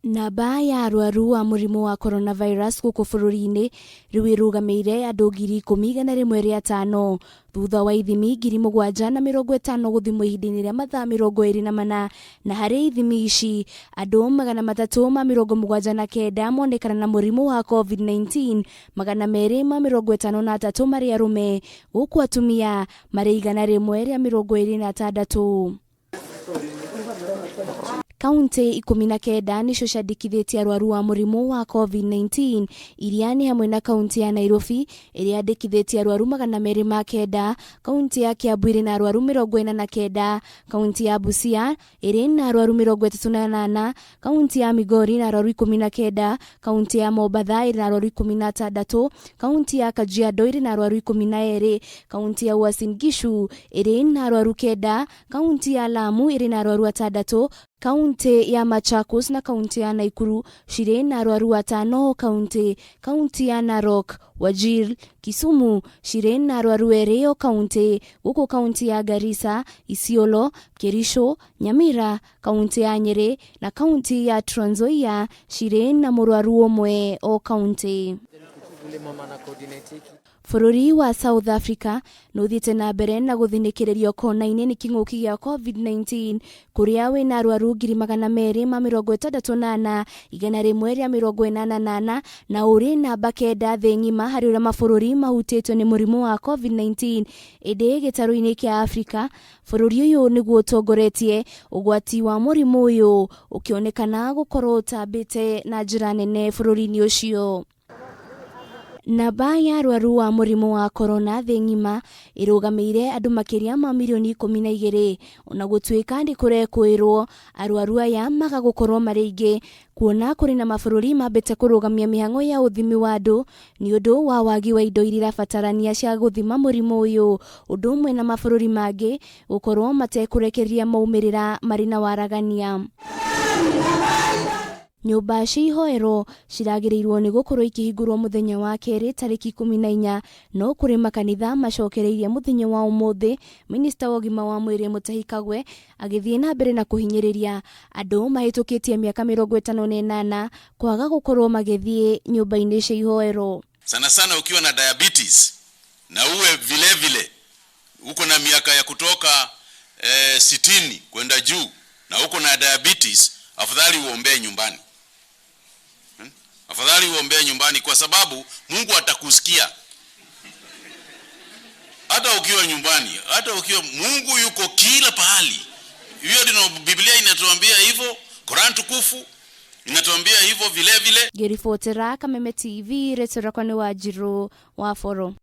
Namba ya arwaru wa murimu wa coronavirus guku bururi-ini riu irugameire andu 10,105 thutha wa ithimi 7,750 guthimwo ihinda-ini ria mathaa 24 na hari ithimi ici andu 379 monekana na murimu wa COVID-19, 253 mari arume guku atumia mari 126. Kaunti 19 nicio ciandikithitie arwaru wa murimu wa COVID-19 iria ni hamwe na kaunti ya Nairobi iria yandikithitie arwaru 209, kaunti ya Kiambu iri na arwaru 49, kaunti ya Busia iri na arwaru 38, kaunti ya Migori na arwaru 19, kaunti ya Mombasa iri na arwaru 16, kaunti ya Kajiado iri na arwaru 12, kaunti ya Uasin Gishu iri na arwaru 9, kaunti ya Lamu iri na arwaru 6, kaunti ya Machakos na kaunti ya Nakuru shire na arwaru 5, kaunti ya Narok, Wajir, Kisumu shire na arwaru 2 kaunti, guku kaunti ya Garissa, Isiolo, Kerisho, Nyamira, kaunti ya Nyeri na kaunti ya Trans Nzoia shire na murwaru umwe o kaunti. Bururi wa South Africa nuthiite na mbere na guthinikirerio kona-ini ni king'uki gia COVID-19 kuria wina arwaru 268, 188 na uri namba 9 thi ng'ima hari uria mabururi mahutitwo ni murimu wa COVID-19 indi gitaru-ini kia Africa. Bururi uyu niguo utongoretie ugwati wa murimu uyu ukionekana gukorwo utambite na njira nene bururi-ini ucio. Namba ya arwaru wa murimu wa corona thi ng'ima irugameire andu makiria ma milioni 12 ona gutuika ndi kurekwirwo arwaru aya magagukorwo mari ingi kuona kuri na mabururi mambite kurugamia mihango ya uthimi wa andu ni undu wa wagi wa indo iria batarania cia guthima murimu uyu, undu umwe na mabururi mangi gukorwo matekurekeria maumirira mari na waragania. Nyumba cia ihoero ciragirirwo ni gukorwo ikihingurwo muthenya wa keri tariki 14 no kuri makanitha macokereirie muthenya wa umuthi. Minista wa ugima wa mwiri Mutahi Kagwe agithie na mbere na kuhinyiriria andu mahitukitie miaka 58 kwaga gukorwo magithie nyumba-ini cia ihoero. Sana ukiwa na diabetes na uwe vile uko na miaka ya kutoka 60 kwenda juu na uko na diabetes, afadhali uombee nyumbani. Afadhali uombee nyumbani kwa sababu Mungu atakusikia. Hata ukiwa nyumbani, hata ukiwa, Mungu yuko kila pahali. Hiyo ndio Biblia inatuambia hivyo, Quran tukufu inatuambia hivyo vile. Gerifotera Kameme TV, retora kwa ni Wajiro wa Foro.